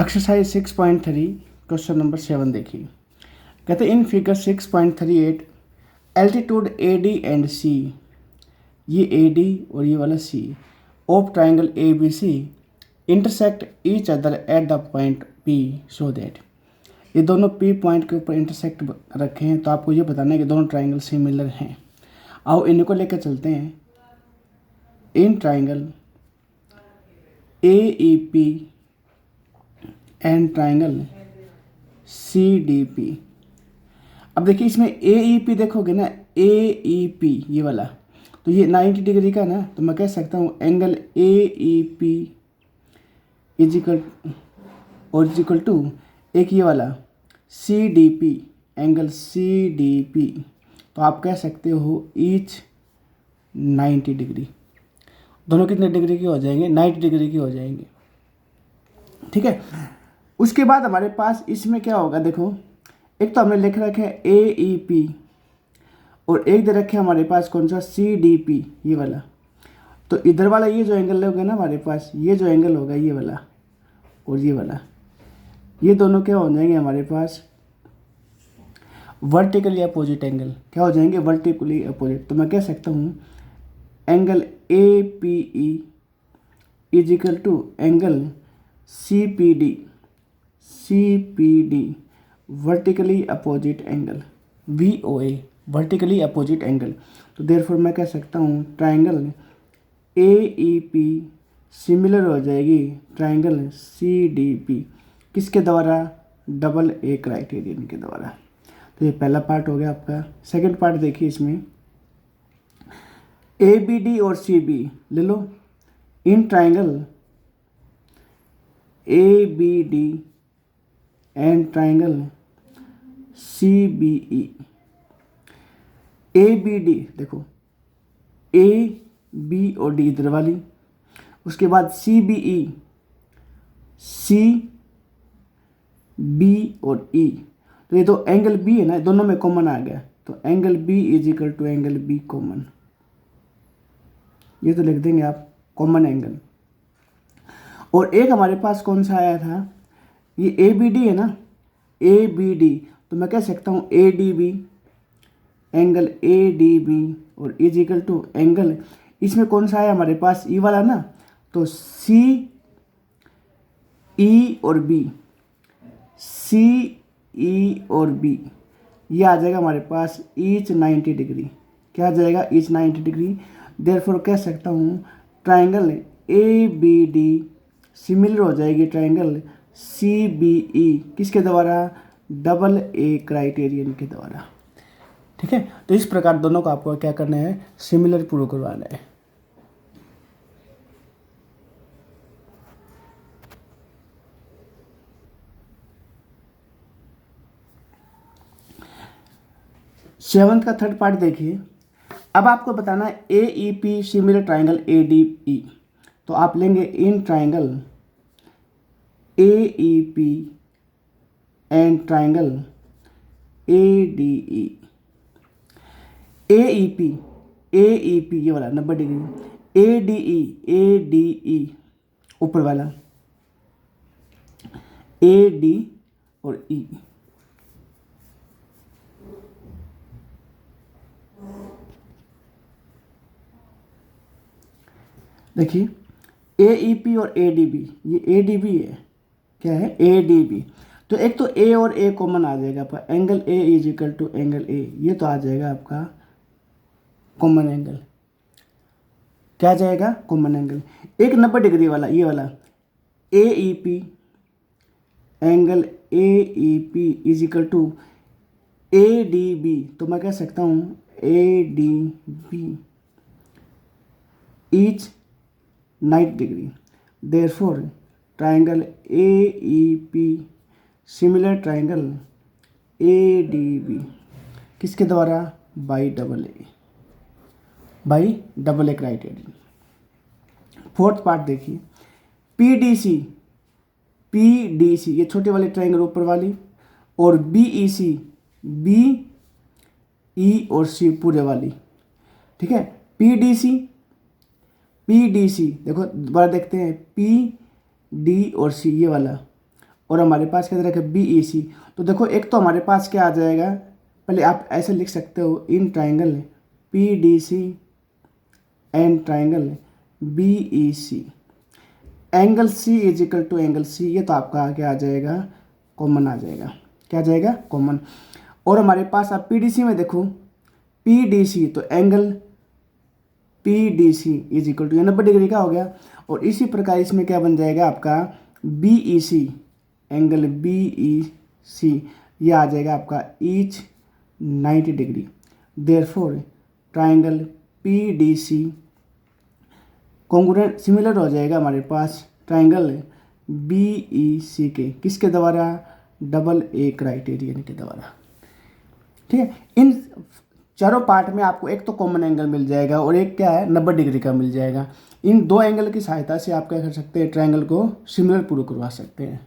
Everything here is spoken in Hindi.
एक्सरसाइज 6.3 क्वेश्चन नंबर 7 देखिए। कहते हैं in figure 6.38 altitude A D and C, ये ए डी और ये वाला C of triangle A B C intersect each other at the point P so that, ये दोनों पी पॉइंट के ऊपर इंटरसेक्ट रखे हैं, तो आपको ये बताना है कि दोनों ट्राइंगल सिमिलर हैं। आओ इनको लेकर चलते हैं। In triangle A E P and triangle C D P. अब देखिए इसमें ए ई पी देखोगे ना, ए ई पी ये वाला, तो ये 90 डिग्री का ना, तो मैं कह सकता हूँ angle A E P is equal to एक ये वाला C D P, angle C D P, तो आप कह सकते हो ईच 90 डिग्री। दोनों कितने डिग्री के हो जाएंगे? 90 डिग्री के हो जाएंगे। ठीक है, उसके बाद हमारे पास इसमें क्या होगा, देखो एक तो हमने लिख रखे हैं ए ई पी और एक दे रखे हमारे पास कौन सा सी डी पी ये वाला, तो इधर वाला ये जो एंगल होगा ना हमारे पास, ये जो एंगल होगा ये वाला और ये वाला, ये दोनों क्या हो जाएंगे हमारे पास वर्टिकली अपोजिट एंगल। क्या हो जाएंगे? Vertically opposite. तो मैं कह सकता हूँ angle A P E is equal to angle C P D vertically opposite angle, V O A vertically opposite angle. तो देयरफॉर मैं कह सकता हूँ triangle A E P similar हो जाएगी ट्राइंगल सी डी पी, किसके द्वारा? डबल ए क्राइटेरियन के द्वारा। तो ये पहला पार्ट हो गया आपका। सेकंड पार्ट देखिए, इसमें ए बी डी और सी बी ले लो। In triangle A B D and triangle C B E. A B D देखो, ए बी और डी इधर वाली, उसके बाद सी बी ई, सी बी और ई, तो ये तो एंगल बी है ना, दोनों में कॉमन आ गया, तो angle B is equal to angle B common, ये तो लिख देंगे आप कॉमन एंगल। और एक हमारे पास कौन सा आया था, ये ए बी डी है ना, ए बी डी, तो मैं कह सकता हूँ A D B, angle A D B और इज इक्वल टू एंगल, इसमें कौन सा है हमारे पास? ई वाला ना, तो सी ई और बी, सी ई और बी, ये आ जाएगा हमारे पास ईच 90 डिग्री। क्या आ जाएगा? Each 90 degree. देयरफॉर कह सकता हूँ triangle A B D similar हो जाएगी ट्राइंगल सी बी ई, किसके द्वारा? डबल ए क्राइटेरियन के द्वारा। ठीक है, तो इस प्रकार दोनों को आपको क्या करना है? सिमिलर प्रूव करवाना है। सेवंथ का थर्ड पार्ट देखिए। अब आपको बताना है A E P similar triangle A D E, तो आप लेंगे in triangle A E P and triangle A D E. A E P ये वाला 90 डिग्री, ए डी ई ऊपर वाला, ए डी और ई, देखिए ए ई पी और ए डी बी, ये ए डी बी है, क्या है? A D B. तो एक तो ए और ए कॉमन आ जाएगा आपका, angle A is equal to angle A, ये तो आ जाएगा आपका कॉमन एंगल। क्या आ जाएगा? Common angle. एक 90 डिग्री वाला, ये वाला A E P, angle A E P is equal to A D B, तो मैं कह सकता हूँ A D B each 90 degree. Therefore triangle A E P similar triangle A D B, किसके द्वारा? By double A criterion. Fourth part देखिए, पी डी सी, ये छोटे वाले ट्राइंगल ऊपर वाली, और बी ई सी, बी ई और सी पूरे वाली। ठीक है, पी डी सी देखो दोबारा देखते हैं, पी डी और सी ये वाला, और हमारे पास क्या रखा बी ई सी। तो देखो एक तो हमारे पास क्या आ जाएगा, पहले आप ऐसे लिख सकते हो in triangle P D C and triangle B E C angle C is equal to angle C. ये तो आपका क्या आ जाएगा, कॉमन आ जाएगा। क्या आ जाएगा, कॉमन। और हमारे पास आप पी डी सी में देखो पी डी सी, तो angle P D C is equal to 90 degree का हो गया। और इसी प्रकार इसमें क्या बन जाएगा आपका B E C, angle B E C ये आ जाएगा आपका each 90 degree. Therefore triangle P D C congruent similar हो जाएगा हमारे पास ट्राइंगल बी ई सी के, किसके द्वारा, डबल ए क्राइटेरियन के द्वारा। ठीक है, इन चारों पार्ट में आपको एक तो कॉमन एंगल मिल जाएगा और एक क्या है 90 डिग्री का मिल जाएगा। इन दो एंगल की सहायता से आप क्या कर सकते हैं, ट्राइंगल को सिमिलर प्रूव करवा सकते हैं।